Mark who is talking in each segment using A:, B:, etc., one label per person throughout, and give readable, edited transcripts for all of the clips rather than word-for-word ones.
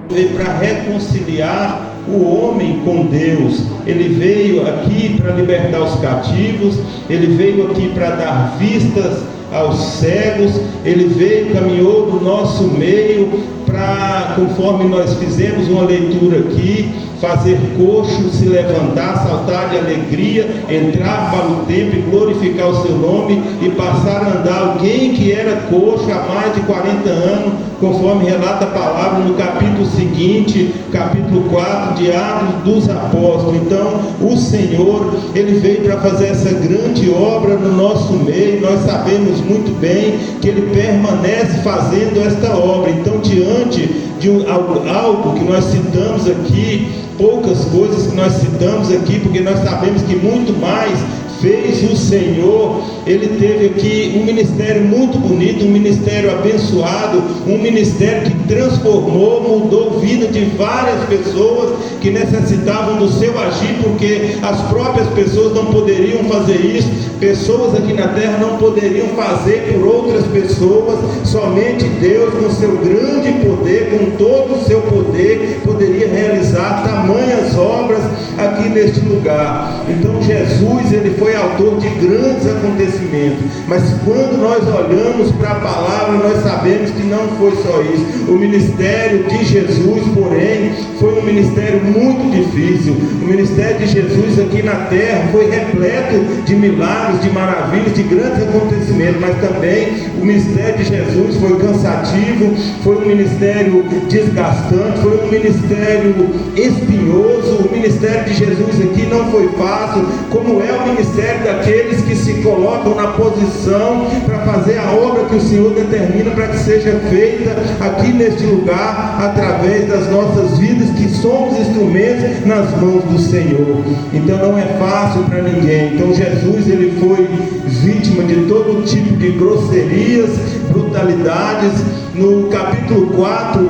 A: veio para reconciliar o homem com Deus. Ele veio aqui para libertar os cativos, ele veio aqui para dar vistas aos cegos, ele veio, caminhou no nosso meio para, conforme nós fizemos uma leitura aqui, fazer coxo se levantar, saltar de alegria, entrar para o templo e glorificar o seu nome e passar a andar. Alguém que era coxo há mais de 40 anos, conforme relata a palavra no capítulo seguinte, capítulo 4 de Atos dos Apóstolos. Então o Senhor, ele veio para fazer essa grande obra no nosso meio. Nós sabemos muito bem que ele permanece fazendo esta obra. Então, diante de algo que nós citamos aqui, poucas coisas que nós citamos aqui, porque nós sabemos que muito mais fez o Senhor. Ele teve aqui um ministério muito bonito, um ministério abençoado, um ministério que transformou, mudou a vida de várias pessoas que necessitavam do seu agir, porque as próprias pessoas não poderiam fazer isso. Pessoas aqui na terra não poderiam fazer por outras pessoas. Somente Deus, com seu grande poder, com todo o seu poder, poderia realizar tamanhas obras aqui neste lugar. Então Jesus, ele foi autor de grandes acontecimentos, mas quando nós olhamos para a palavra, nós sabemos que não foi só isso. O ministério de Jesus, porém, foi um ministério muito difícil. O ministério de Jesus aqui na terra foi repleto de milagres, de maravilhas, de grandes acontecimentos, mas também o ministério de Jesus foi cansativo, foi um ministério desgastante, foi um ministério espinhoso. O ministério de Jesus aqui não foi fácil, como é o ministério daqueles que se colocam na posição para fazer a obra que o Senhor determina para que seja feita aqui neste lugar, através das nossas vidas, que somos instrumentos nas mãos do Senhor. Então não é fácil para ninguém. Então Jesus, ele foi vítima de todo tipo de grosserias, brutalidades. No capítulo 4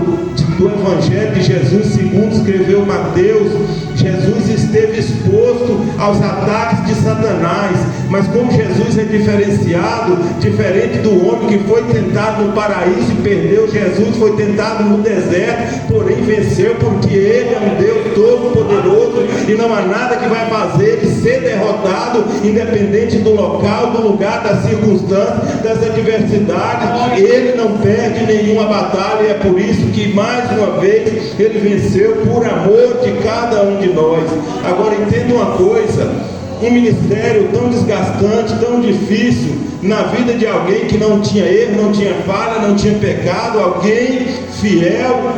A: do Evangelho de Jesus, segundo escreveu Mateus, Jesus esteve exposto aos ataques de Satanás, mas como Jesus é diferenciado, diferente do homem que foi tentado no paraíso e perdeu, Jesus foi tentado no deserto, porém venceu, porque ele é um Deus todo-poderoso e não há nada que vai fazer ele ser derrotado, independente do local, do lugar, das circunstâncias, das adversidades. Ele não perde nenhuma batalha, e é por isso que mais uma vez ele venceu, por amor de cada um de nós. Agora entenda uma coisa: um ministério tão desgastante, tão difícil na vida de alguém que não tinha erro, não tinha falha, não tinha pecado, alguém fiel,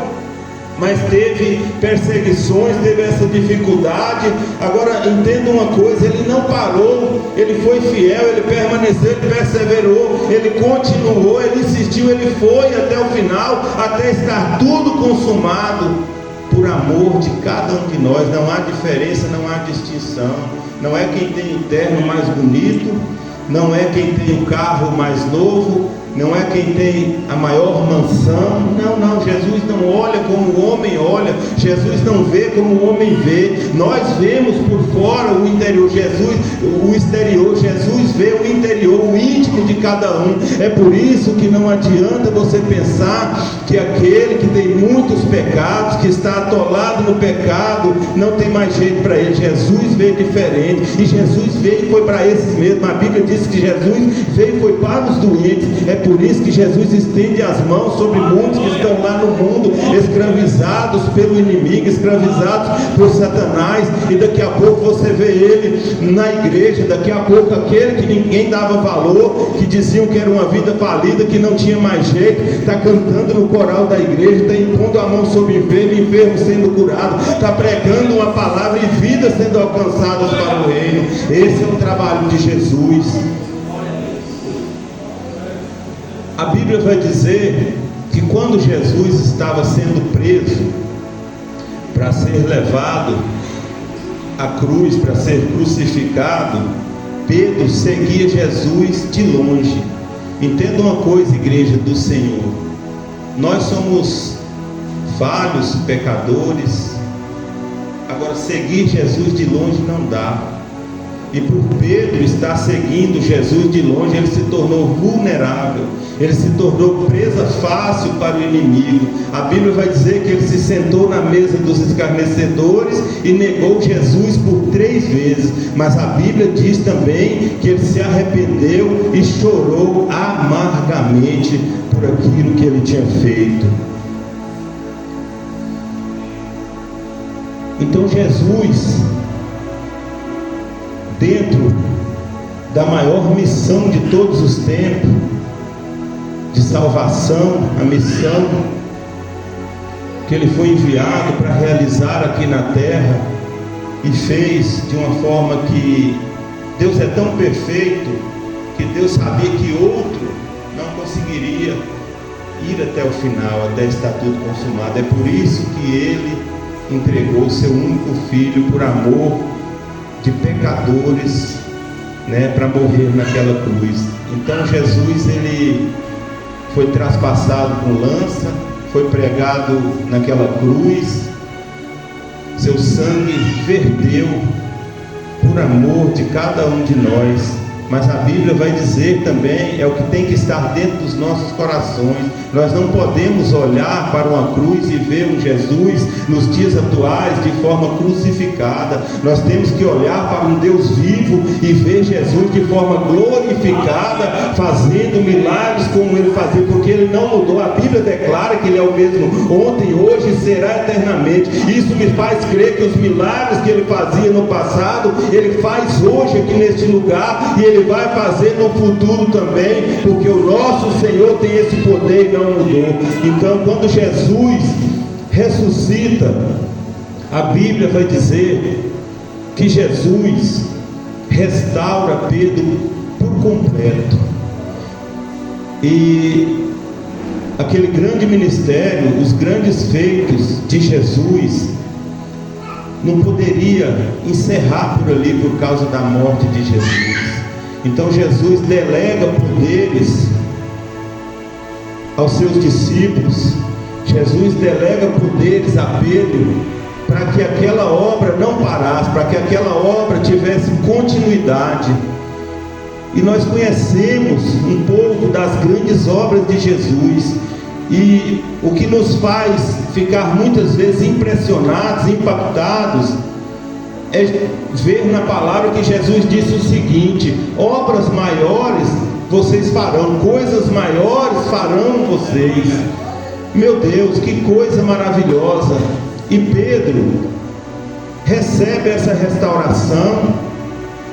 A: mas teve perseguições, teve essa dificuldade. Agora entenda uma coisa: ele não parou, ele foi fiel, ele permaneceu, ele perseverou, ele continuou, ele insistiu, ele foi até o final, até estar tudo consumado, por amor de cada um de nós. Não há diferença, não há distinção. Não é quem tem o terno mais bonito, não é quem tem o carro mais novo, não é quem tem a maior mansão. Não, Jesus não olha como o homem olha, Jesus não vê como o homem vê. Nós vemos por fora o interior, Jesus o exterior, Jesus vê o interior, o íntimo de cada um. É por isso que não adianta você pensar que aquele que tem muitos pecados, que está atolado no pecado, não tem mais jeito para ele. Jesus veio diferente, e Jesus veio e foi para esses mesmos. A Bíblia diz que Jesus veio e foi para os doentes. É por isso que Jesus estende as mãos sobre muitos que estão lá no mundo, escravizados pelo inimigo, escravizados por Satanás, e daqui a pouco você vê ele na igreja. Daqui a pouco aquele que ninguém dava valor, que diziam que era uma vida falida, que não tinha mais jeito, está cantando no coral da igreja, está impondo a mão sobre enfermo sendo curado, está pregando uma palavra e vidas sendo alcançadas para o reino. Esse é o trabalho de Jesus. A Bíblia vai dizer que quando Jesus estava sendo preso para ser levado à cruz, para ser crucificado, Pedro seguia Jesus de longe. Entenda uma coisa, igreja do Senhor: nós somos falhos, pecadores. Agora, seguir Jesus de longe não dá. E por Pedro estar seguindo Jesus de longe, ele se tornou vulnerável, ele se tornou presa fácil para o inimigo. A Bíblia vai dizer que ele se sentou na mesa dos escarnecedores e negou Jesus por 3 vezes. Mas a Bíblia diz também que ele se arrependeu e chorou amargamente por aquilo que ele tinha feito. Então Jesus, dentro da maior missão de todos os tempos, de salvação, a missão que ele foi enviado para realizar aqui na terra, e fez de uma forma que Deus é tão perfeito, que Deus sabia que outro não conseguiria ir até o final, até estar tudo consumado. É por isso que ele entregou o seu único filho por amor de pecadores, para morrer naquela cruz. Então Jesus, ele foi traspassado com lança, foi pregado naquela cruz, seu sangue verteu por amor de cada um de nós. Mas a Bíblia vai dizer também, é o que tem que estar dentro dos nossos corações. Nós não podemos olhar para uma cruz e ver um Jesus nos dias atuais de forma crucificada. Nós temos que olhar para um Deus vivo e ver Jesus de forma glorificada, fazendo milagres como ele fazia, porque ele não mudou. A Bíblia declara que ele é o mesmo ontem, hoje e será eternamente. Isso me faz crer que os milagres que ele fazia no passado, ele faz hoje aqui neste lugar, e ele vai fazer no futuro também, porque o nosso Senhor tem esse poder e não mudou. Então, quando Jesus ressuscita, a Bíblia vai dizer que Jesus restaura Pedro por completo. E aquele grande ministério, os grandes feitos de Jesus, não poderia encerrar por ali por causa da morte de Jesus. Então Jesus delega poderes aos seus discípulos. Jesus delega poderes a Pedro para que aquela obra não parasse, para que aquela obra tivesse continuidade. E nós conhecemos um pouco das grandes obras de Jesus, e o que nos faz ficar muitas vezes impressionados, impactados, é ver na palavra que Jesus disse o seguinte: obras maiores vocês farão, coisas maiores farão vocês. Meu Deus, que coisa maravilhosa! E Pedro recebe essa restauração,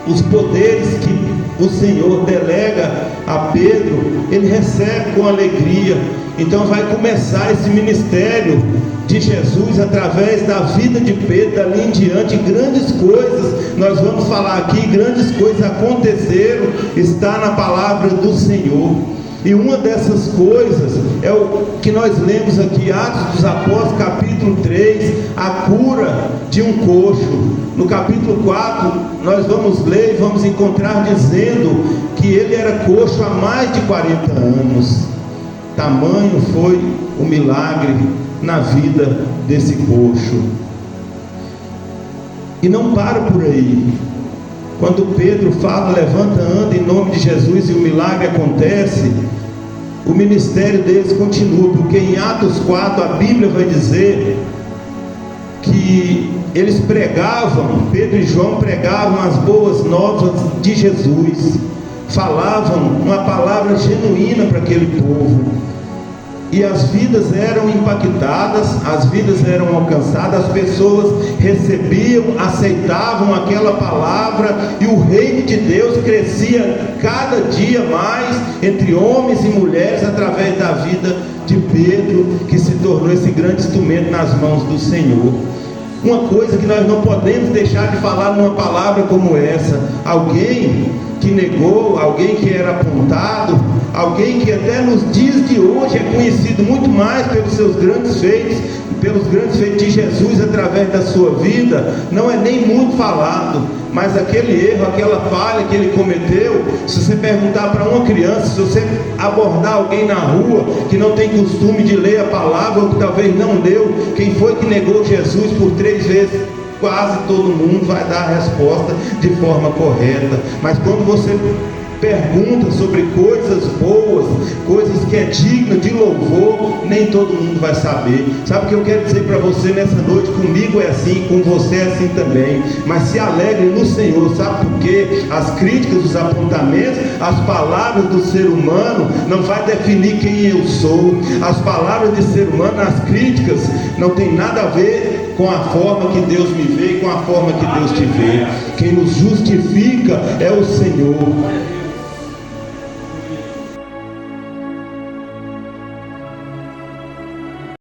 A: os poderes que o Senhor delega a Pedro, ele recebe com alegria. Então vai começar esse ministério de Jesus através da vida de Pedro. Dali em diante, grandes coisas, nós vamos falar aqui, grandes coisas aconteceram, está na palavra do Senhor. E uma dessas coisas é o que nós lemos aqui, Atos dos Apóstolos, capítulo 3, a cura de um coxo. No capítulo 4, nós vamos ler e vamos encontrar dizendo que ele era coxo há mais de 40 anos. Tamanho foi o milagre na vida desse coxo. E não para por aí. Quando Pedro fala, levanta, anda em nome de Jesus, e o milagre acontece, o ministério deles continua, porque em Atos 4 a Bíblia vai dizer que eles pregavam, Pedro e João pregavam as boas novas de Jesus, falavam uma palavra genuína para aquele povo, e as vidas eram impactadas, as vidas eram alcançadas, as pessoas recebiam, aceitavam aquela palavra, e o reino de Deus crescia cada dia mais entre homens e mulheres, através da vida de Pedro, que se tornou esse grande instrumento nas mãos do Senhor. Uma coisa que nós não podemos deixar de falar numa palavra como essa: alguém que negou, alguém que era apontado, alguém que até nos dias de hoje é conhecido muito mais pelos seus grandes feitos, pelos grandes feitos de Jesus através da sua vida, não é nem muito falado, mas aquele erro, aquela falha que ele cometeu, se você perguntar para uma criança, se você abordar alguém na rua que não tem costume de ler a palavra, ou que talvez não leu, quem foi que negou Jesus por 3 vezes? quase todo mundo vai dar a resposta de forma correta. Mas quando você pergunta sobre coisas boas, coisas que é digna de louvor, nem todo mundo vai saber. Sabe o que eu quero dizer para você nessa noite? Comigo é assim, com você é assim também. Mas se alegre no Senhor. Sabe por quê? As críticas, os apontamentos, as palavras do ser humano não vai definir quem eu sou. As palavras de ser humano, as críticas, não tem nada a ver com a forma que Deus me vê e com a forma que Deus te vê. Quem nos justifica é o Senhor.